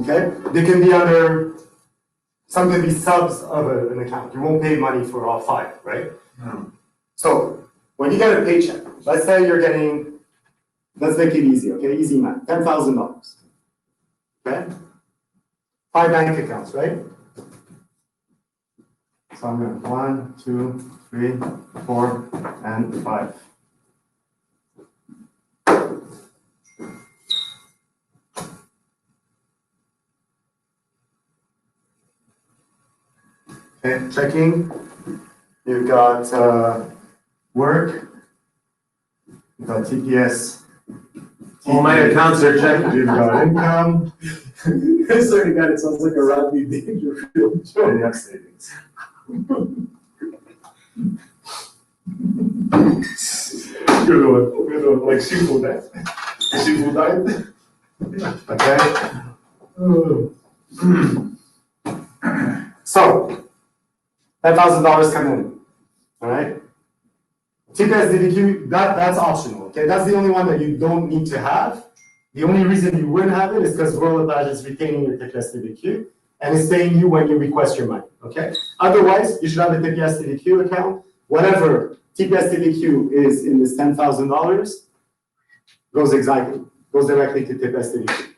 Okay? They can be under, some can be subs of an account. You won't pay money for all 5, right? No. So when you get a paycheck, let's say you're getting, let's make it easy, okay? Easy math, $10,000. Okay? 5 bank accounts, right? So I'm going 1, 2, 3, 4, and 5. Okay, checking. You've got work. You've got TPS. All my accounts are checked. You've got income. I swear to God, it sounds like a Rodney Dangerfield And joke. you have savings. Good one. Like seafood, right? Seafood diet. Okay. So, $10,000 come in. All right. TPS DDQ, that's optional. Okay, that's the only one that you don't need to have. The only reason you wouldn't have it is because Royal LePage is retaining your TPS DDQ and is paying you when you request your money. Okay. Otherwise, you should have a TPS DDQ account. Whatever TPS DDQ is in this $10,000 goes directly to TPS DDQ.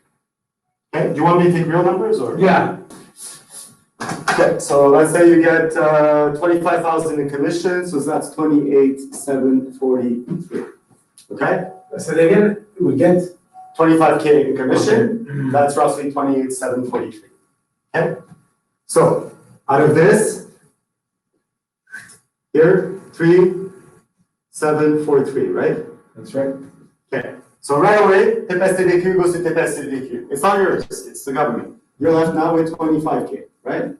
Okay. Do you want me to take real numbers or? Yeah. Okay, so let's say you get 25,000 in commission, so that's 28,743. Okay, So they get, we get 25K in commission, that's roughly 28,743. Okay, so out of this, here 3,743, right? That's right. Okay, so right away, TPS DDQ goes to TPS DDQ. It's not yours, it's the government. You're left now with 25K, right?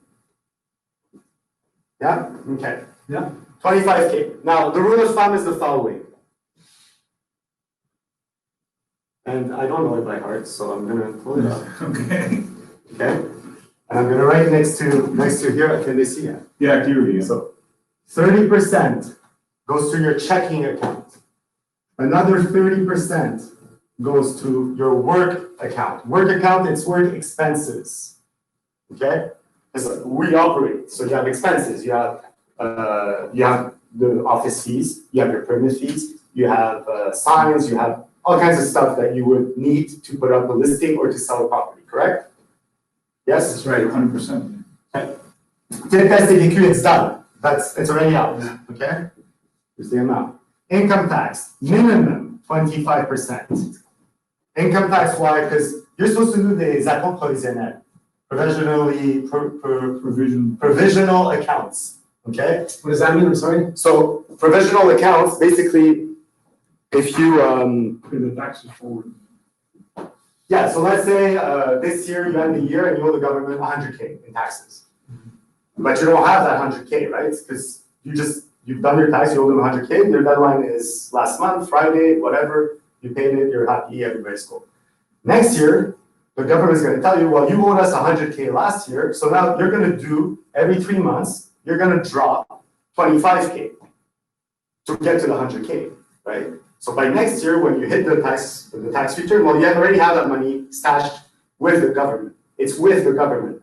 Yeah? Okay. Yeah. 25K. Now, the rule of thumb is the following. And I don't know it by heart, so I'm going to pull it up. Okay. Okay? And I'm going to write next to here. Can they see it? Yeah, clearly. So 30% goes to your checking account. Another 30% goes to your work account. Work account, it's work expenses. Okay? Because we operate, so you have expenses, you have the office fees, you have your permit fees, you have signs, you have all kinds of stuff that you would need to put up a listing or to sell a property, correct? Yes? That's right, 100%. Okay. TPS DDQ, it's done. It's already out, okay? Here's the amount. Income tax, minimum 25%. Income tax, why? Because you're supposed to do des acomptes provisionnels. Provisional accounts, okay? What does that mean? I'm sorry? So provisional accounts, basically, if you, Pay the taxes forward. yeah, so let's say this year you end the year and you owe the government 100K in taxes. But you don't have that 100K, right? Because you've done your tax, you owe them 100K, your deadline is last month, Friday, whatever, you paid it, you're happy, everybody's cool. Next year, the government is going to tell you, well, you owed us 100K last year, so now you're going to do, every 3 months, you're going to drop 25K to get to the 100K, right? So by next year, when you hit the tax return, well, you already have that money stashed with the government. It's with the government,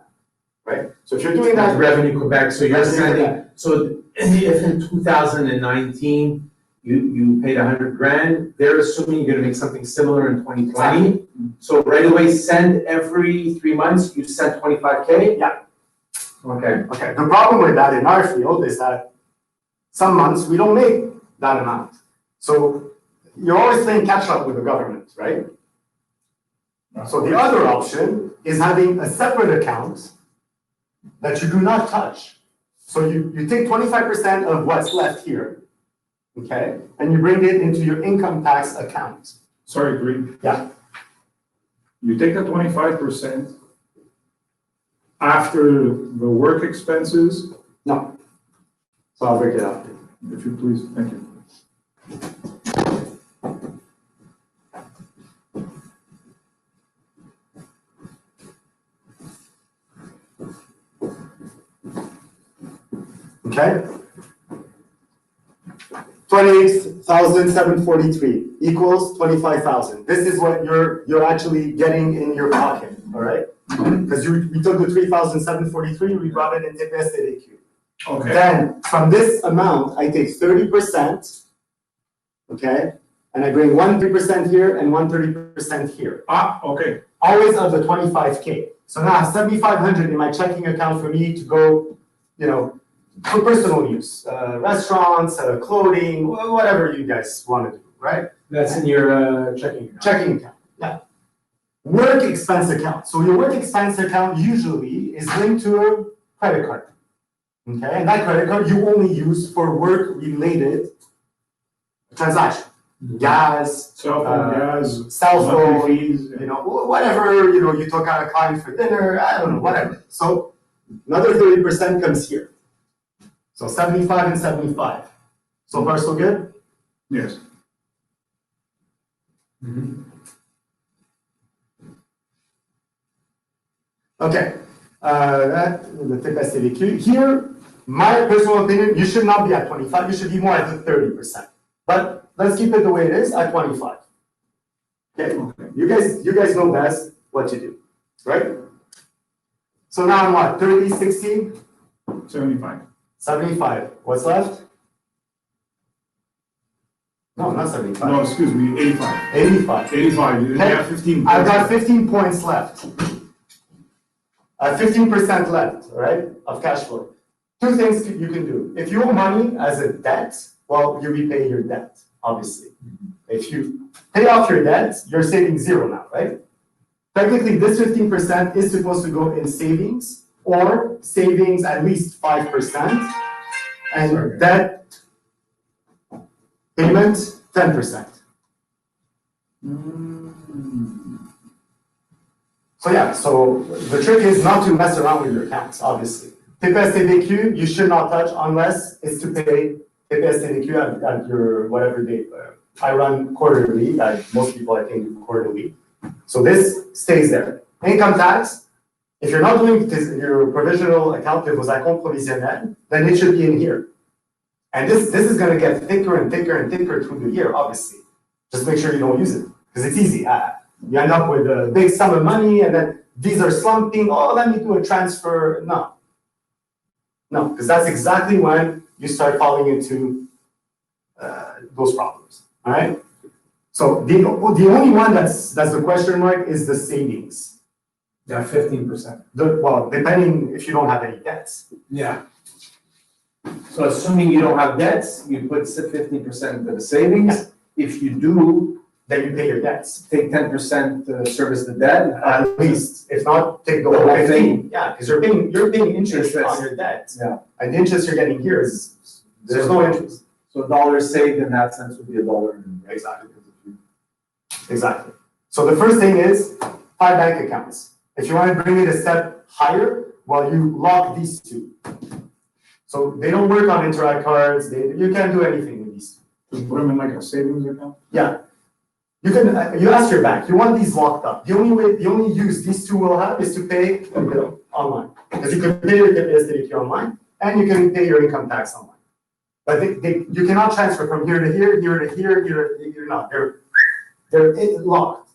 right? So if you're doing that, Revenue Quebec, so you're Revenue sending, Quebec. so if in 2019, you paid 100 grand, they're assuming you're gonna make something similar in 2020. So right away, send every 3 months, you send 25K? Yeah. Okay. Okay, the problem with that in our field is that some months we don't make that amount. So you're always playing catch up with the government, right? So the other option is having a separate account that you do not touch. So you take 25% of what's left here, okay? And you bring it into your income tax account. Sorry, Greg. Yeah. You take the 25% after the work expenses, No. So I'll break it out. if you please, thank you. Okay? 28,743 equals 25,000. This is what you're actually getting in your pocket. all right? Because we took the 3,743, we brought it in TPS TDQ. Okay. Then from this amount, I take 30%, okay? And I bring 1% here and 130% here. Okay. Always of the 25K. So now I have 7,500 in my checking account for me to go, for personal use, restaurants, clothing, whatever you guys want to do, right? That's in your checking account. Checking account, yeah. Work expense account. So your work expense account usually is linked to a credit card. Okay, and that credit card you only use for work-related transaction. Gas, Cell phone, cell phone, monthly fees, whatever, you took out a client for dinner, I don't know, whatever. So another 30% comes here. So 75 and 75. So far, so good? Yes. Okay, the TPS TDQ. Here, my personal opinion, you should not be at 25, you should be more at the 30%. But let's keep it the way it is at 25. Okay, you guys know best what to do, right? So now I'm what, 30, 60? 75. 75, what's left? No, not 75. No, excuse me, 85. 85. 85, you Okay. have 15. I've got 15 points left. 15% left, all right, of cash flow. Two things you can do. If you owe money as a debt, well, you repay your debt, obviously. If you pay off your debt, you're saving zero now, right? Technically, this 15% is supposed to go in savings, or savings at least 5%, and debt payment 10%. So yeah, so the trick is not to mess around with your accounts, obviously. TPS TDQ, you should not touch unless it's to pay TPS TDQ at your whatever date. I run quarterly, most people I think do quarterly. So this stays there. Income tax, if you're not doing your provisional account, vos acomptes provisionnels, then it should be in here. And this is going to get thicker and thicker and thicker through the year, obviously. Just make sure you don't use it, because it's easy. You end up with a big sum of money, and then these are slumping. Oh, let me do a transfer. No, because that's exactly when you start falling into those problems. All right. So the only one that's the question mark is the savings. Yeah, 15%. Well, depending if you don't have any debts. Yeah. So assuming you don't have debts, you put 15% into the savings. If you do, then you pay your debts. take 10% to service the debt. At least, if not, take the whole 15. Yeah, because you're paying interest on your debt. Yeah. And the interest you're getting here is there's no interest. So a dollar saved in that sense would be $1. Exactly. Exactly. So the first thing is 5 bank accounts. If you want to bring it a step higher, well, you lock these two. So they don't work on Interact cards. You can't do anything with these two. Just put them in like a savings account? Yeah. You can. You ask your bank. You want these locked up. The only use these two will have is to pay a bill online, because you can pay your TPS TDQ online, and you can pay your income tax online. But you cannot transfer from here to here, here to here, you're not. They're locked.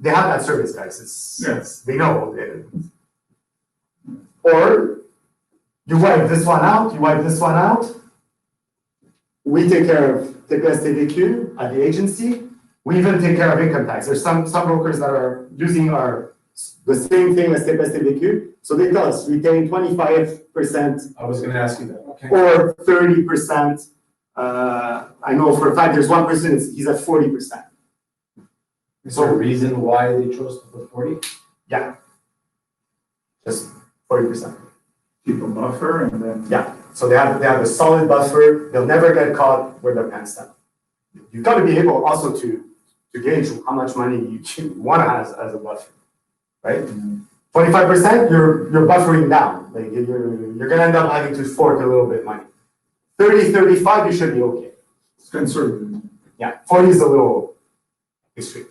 They have that service, guys. They know. Or you wipe this one out. You wipe this one out. We take care of TPS TDQ at the agency. We even take care of income tax. There's some brokers that are using the same thing as TPS TDQ. So they tell us retain 25%. I was going to ask you that. Okay. Or 30%. I know for a fact there's one person, he's at 40%. Is there a reason why they chose to put 40? Yeah. Just 40%. Keep a buffer and then. Yeah. So they have a solid buffer. They'll never get caught with their pants down. You've got to be able also to gauge how much money you want to have as a buffer, right? 25%, you're buffering down. Like you're gonna end up having to fork a little bit money. 30, 35, you should be okay. It's conservative. Yeah, 40 is a little extreme.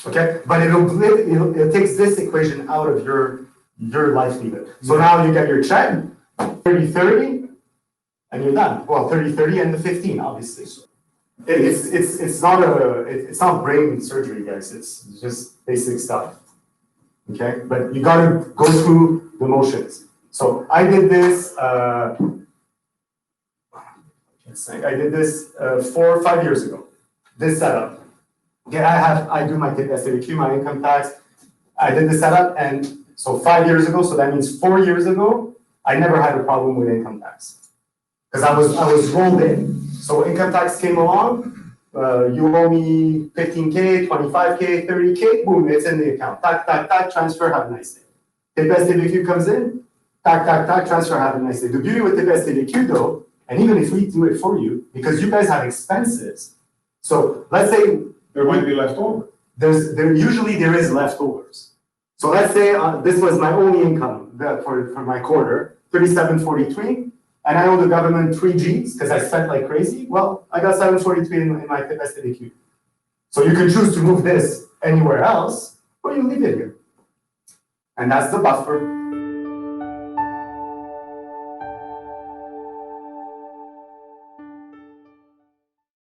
Okay, but it takes this equation out of your livelihood. So now you get your check, 30, 30, and you're done. Well, 30, 30, and the 15, obviously. It's not brain surgery, guys. It's just basic stuff. Okay, but you gotta go through the motions. So I did this, I did this 4 or 5 years ago, this setup. Okay, I do my TPS-TVQ, my income tax. I did the setup, and so 5 years ago, so that means 4 years ago, I never had a problem with income tax. Because I was rolled in. So income tax came along, you owe me 15K, 25K, 30K, boom, it's in the account. Tac, tac, tac, transfer, have a nice day. TPS-TVQ comes in, tac, tac, tac, transfer, have a nice day. The beauty with TPS-TVQ though, and even if we do it for you, because you guys have expenses, so let's say There might be left over. usually there is leftovers. So let's say this was my only income for my quarter, 3743, and I owe the government 3 Gs because I spent like crazy. Well, I got 743 in my TPS-TVQ. So you can choose to move this anywhere else, or you leave it here. And that's the buffer.